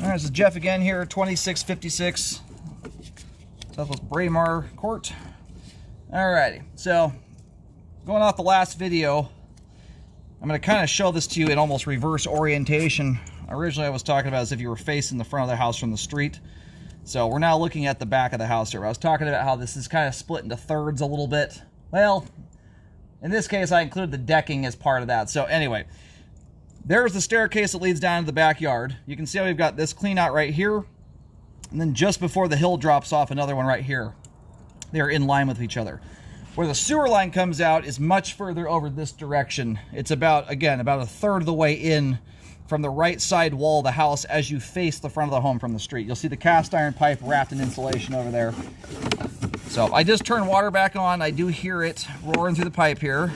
All right, this is Jeff again here, 2656 Southwest Braemar Court. Alrighty, so going off the last video, I'm going to kind of show this to you in almost reverse orientation. Originally I was talking about as if you were facing the front of the house from the street. So we're now looking at the back of the house here. I was talking about how this is kind of split into thirds a little bit. Well, in this case I included the decking as part of that. So anyway, there's the staircase that leads down to the backyard. You can see how we've got this clean out right here. And then just before the hill drops off, another one right here. They're in line with each other. Where the sewer line comes out is much further over this direction. It's about, again, about a third of the way in from the right side wall of the house as you face the front of the home from the street. You'll see the cast iron pipe wrapped in insulation over there. So I just turned water back on. I do hear it roaring through the pipe here.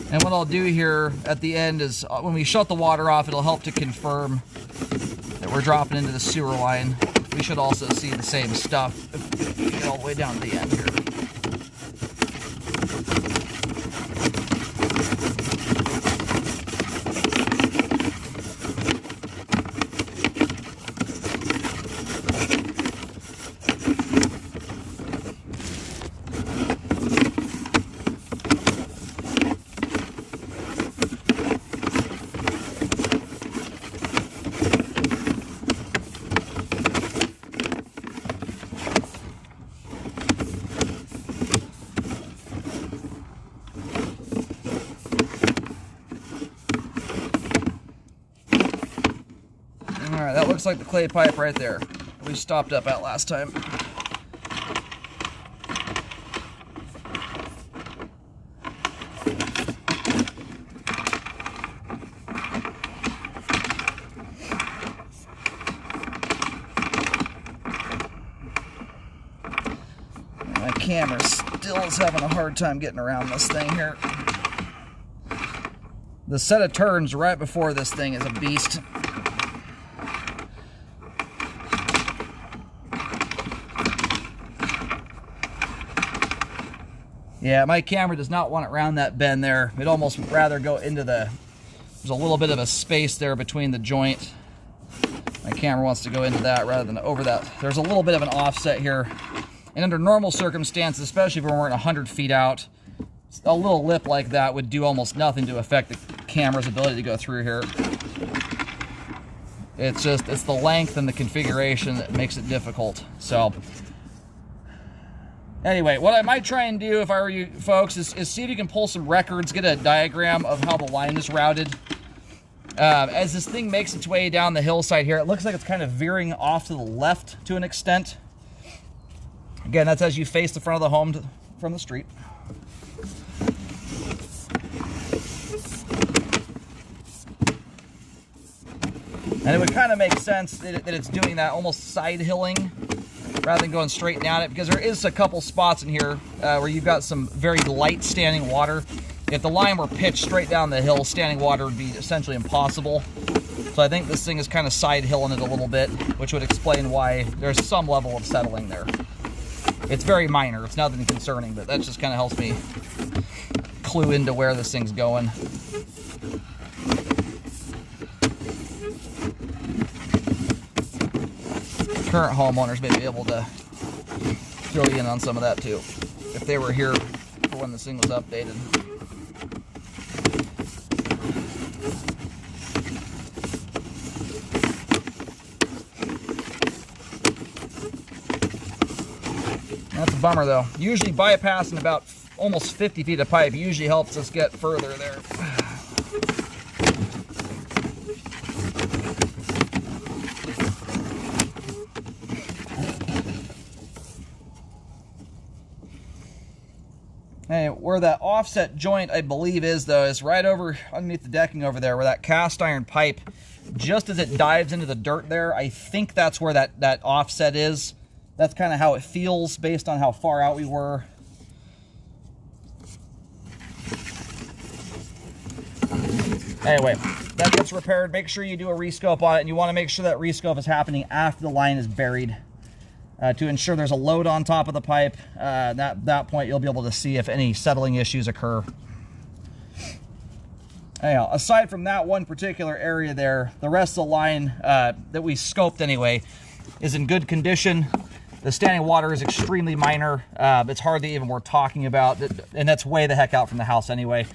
And what I'll do here at the end is when we shut the water off, it'll help to confirm that we're dropping into the sewer line. We should also see the same stuff if we get all the way down to the end here. Alright, that looks like the clay pipe right there we stopped up at last time. My camera still is having a hard time getting around this thing here. The set of turns right before this thing is a beast. Yeah, my camera does not want it around that bend there. It'd almost rather go into the... There's a little bit of a space there between the joint. My camera wants to go into that rather than over that. There's a little bit of an offset here. And under normal circumstances, especially if we weren't 100 feet out, a little lip like that would do almost nothing to affect the camera's ability to go through here. It's the length and the configuration that makes it difficult. So... Anyway, what I might try and do if I were you folks is see if you can pull some records, get a diagram of how the line is routed. As this thing makes its way down the hillside here, it looks like it's kind of veering off to the left to an extent. Again, that's as you face the front of the home from the street. And it would kind of make sense that it's doing that almost side hilling rather than going straight down it, because there is a couple spots in here where you've got some very light standing water. If the line were pitched straight down the hill, standing water would be essentially impossible. So I think this thing is kind of side hilling it a little bit, which would explain why there's some level of settling there. It's very minor, it's nothing concerning, but that just kind of helps me clue into where this thing's going. Current homeowners may be able to fill you in on some of that too, if they were here for when this thing was updated. That's a bummer though. Usually bypassing about almost 50 feet of pipe usually helps us get further there. Hey, where that offset joint, I believe, is, though, is right over underneath the decking over there, where that cast iron pipe, just as it dives into the dirt there, I think that's where that offset is. That's kind of how it feels based on how far out we were. Anyway, that gets repaired. Make sure you do a rescope on it, and you want to make sure that rescope is happening after the line is buried. to ensure there's a load on top of the pipe. At that point, you'll be able to see if any settling issues occur. Anyhow, aside from that one particular area there, the rest of the line that we scoped anyway is in good condition. The standing water is extremely minor. It's hardly even worth talking about, and that's way the heck out from the house anyway.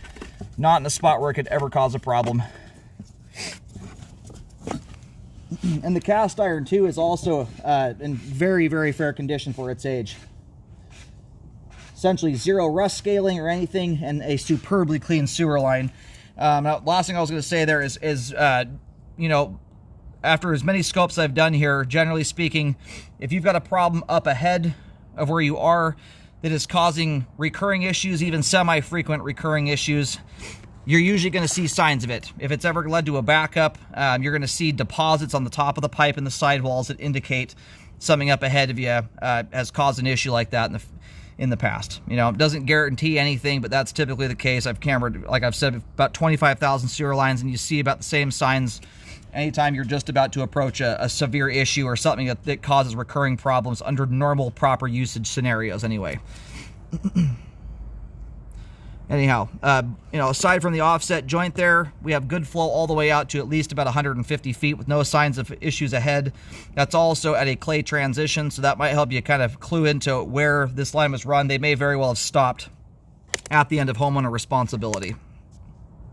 Not in a spot where it could ever cause a problem. And the cast iron too is also in very, very fair condition for its age. Essentially zero rust scaling or anything, and a superbly clean sewer line. Now, last thing I was going to say there is you know, after as many scopes I've done here, generally speaking, if you've got a problem up ahead of where you are that is causing recurring issues, even semi-frequent recurring issues, you're usually going to see signs of it. If it's ever led to a backup, you're going to see deposits on the top of the pipe and the sidewalls that indicate something up ahead of you has caused an issue like that in the past. You know, it doesn't guarantee anything, but that's typically the case. I've cambered, like I've said, about 25,000 sewer lines, and you see about the same signs anytime you're just about to approach a severe issue or something that causes recurring problems under normal, proper usage scenarios anyway. Anyhow, you know, aside from the offset joint there, we have good flow all the way out to at least about 150 feet with no signs of issues ahead. That's also at a clay transition, so that might help you kind of clue into where this line was run. They may very well have stopped at the end of homeowner responsibility.